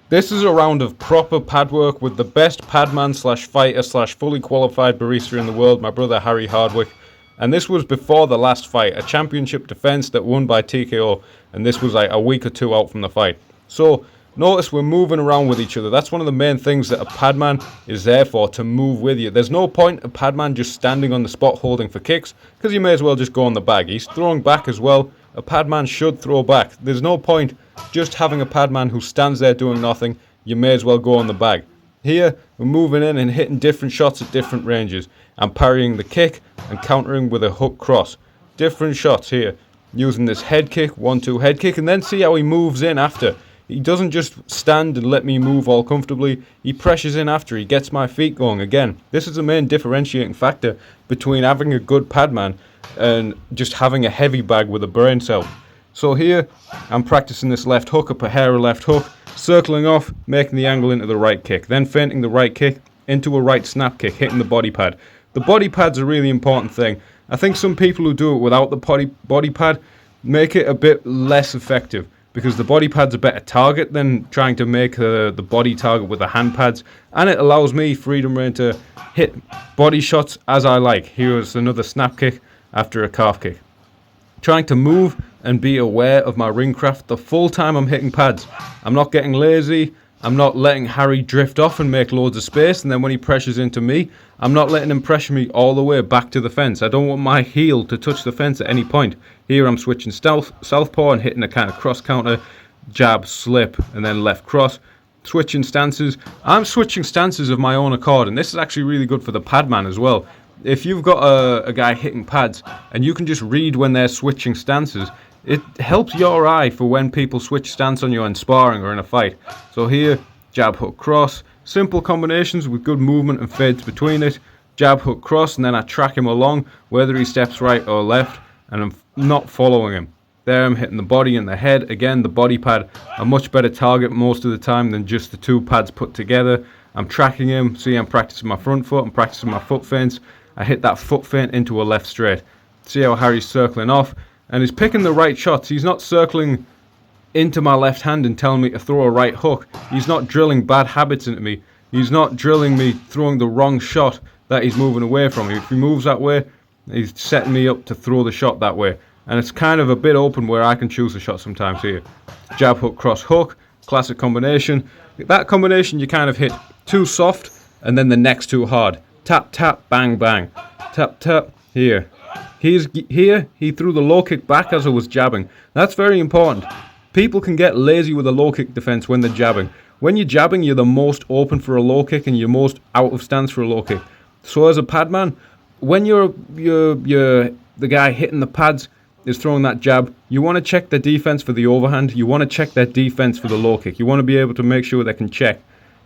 This is a round of proper pad work with the best padman slash fighter slash fully qualified barista in the world, my brother Harry Hardwick. And this was before the last fight, a championship defense that won by TKO. And this was like a week or two out from the fight. So notice we're moving around with each other. That's one of the main things that a padman is there for, to move with you. There's no point a padman just standing on the spot holding for kicks, because you may as well just go on the bag. He's throwing back as well. A padman should throw back. There's no point just having a padman who stands there doing nothing. You may as well go on the bag. Here, we're moving in and hitting different shots at different ranges. I'm parrying the kick and countering with a hook cross. Different shots here. Using this head kick, 1-2 head kick, and then see how he moves in after. He doesn't just stand and let me move all comfortably. He pressures in after. He gets my feet going again. This is the main differentiating factor between having a good padman and just having a heavy bag with a brain cell. So here, I'm practicing this left hook, a Pahara left hook, circling off, making the angle into the right kick, then feinting the right kick into a right snap kick, hitting the body pad. The body pad's a really important thing. I think some people who do it without the body pad make it a bit less effective, because the body pad's a better target than trying to make the body target with the hand pads, and it allows me freedom reign to hit body shots as I like. Here's another snap kick after a calf kick. Trying to move and be aware of my ring craft the full time I'm hitting pads. I'm not getting lazy. I'm not letting Harry drift off and make loads of space, and then when he pressures into me, I'm not letting him pressure me all the way back to the fence. I don't want my heel to touch the fence at any point. Here I'm switching southpaw and hitting a kind of cross counter, jab, slip, and then left cross. Switching stances. I'm switching stances of my own accord, and this is actually really good for the padman as well. If you've got a guy hitting pads and you can just read when they're switching stances, it helps your eye for when people switch stance on you in sparring or in a fight. So here, jab, hook, cross. Simple combinations with good movement and fades between it. Jab, hook, cross, and then I track him along, whether he steps right or left, and I'm not following him. There I'm hitting the body and the head. Again, the body pad, a much better target most of the time than just the two pads put together. I'm tracking him. See, I'm practicing my front foot. I'm practicing my foot feints. I hit that foot feint into a left straight. See how Harry's circling off? And he's picking the right shots. He's not circling into my left hand and telling me to throw a right hook. He's not drilling bad habits into me. He's not drilling me throwing the wrong shot that he's moving away from me. If he moves that way, he's setting me up to throw the shot that way. And it's kind of a bit open where I can choose the shot sometimes here. Jab, hook, cross, hook. Classic combination. That combination you kind of hit too soft and then the next too hard. Tap, tap, bang, bang. Tap, tap, here. He threw the low kick back as I was jabbing. That's very important. People can get lazy with a low kick defense when they're jabbing. When you're jabbing, you're the most open for a low kick and you're most out of stance for a low kick. So as a padman, when you're the guy hitting the pads is throwing that jab, you want to check their defense for the overhand. You want to check their defense for the low kick. You want to be able to make sure they can check.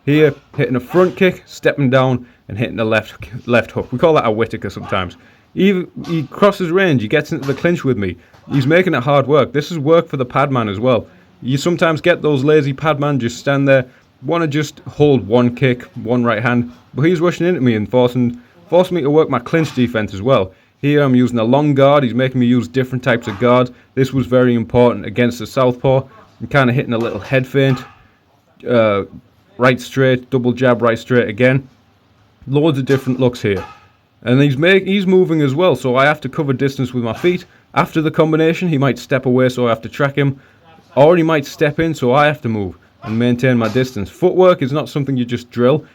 Here, hitting a front kick, stepping down, and hitting a left hook. We call that a Whittaker sometimes. He crosses range, he gets into the clinch with me. He's making it hard work. This is work for the padman as well. You sometimes get those lazy padman just stand there, want to just hold one kick, one right hand, but he's rushing into me and forcing me to work my clinch defense as well. Here I'm using a long guard, he's making me use different types of guards. This was very important against the southpaw. I'm kind of hitting a little head feint, right straight, double jab, right straight again. Loads of different looks here. And he's moving as well, so I have to cover distance with my feet. After the combination, he might step away, so I have to track him. Or he might step in, so I have to move and maintain my distance. Footwork is not something you just drill.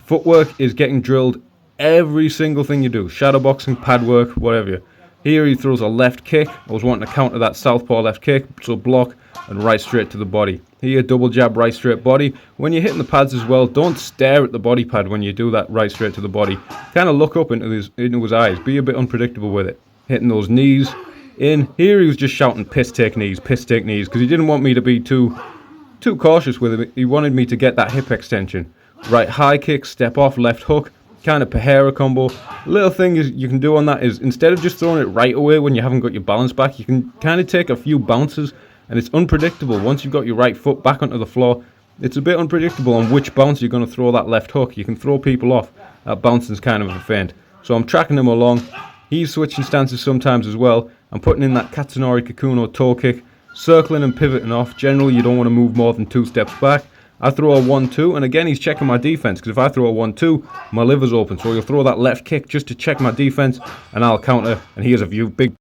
Footwork is getting drilled every single thing you do. Shadowboxing, pad work, whatever. Here he throws a left kick. I was wanting to counter that southpaw left kick, so block and right straight to the body. Here, double jab, right straight body. When you're hitting the pads as well, don't stare at the body pad when you do that right straight to the body. Kind of look up into his eyes. Be a bit unpredictable with it. Hitting those knees in. Here he was just shouting piss take knees, because he didn't want me to be too cautious with him. He wanted me to get that hip extension. Right high kick, step off, left hook. Kind of Pahara combo. Little thing is you can do on that is instead of just throwing it right away when you haven't got your balance back, you can kind of take a few bounces, and it's unpredictable. Once you've got your right foot back onto the floor, it's a bit unpredictable on which bounce you're going to throw that left hook. You can throw people off. That bouncing's kind of a feint. So I'm tracking him along. He's switching stances sometimes as well. I'm putting in that Katsunori Kikuno toe kick, circling and pivoting off. Generally, you don't want to move more than 2 steps back. I throw a 1-2, and again he's checking my defense, because if I throw a 1-2, my liver's open. So he'll throw that left kick just to check my defense, and I'll counter, and he has a big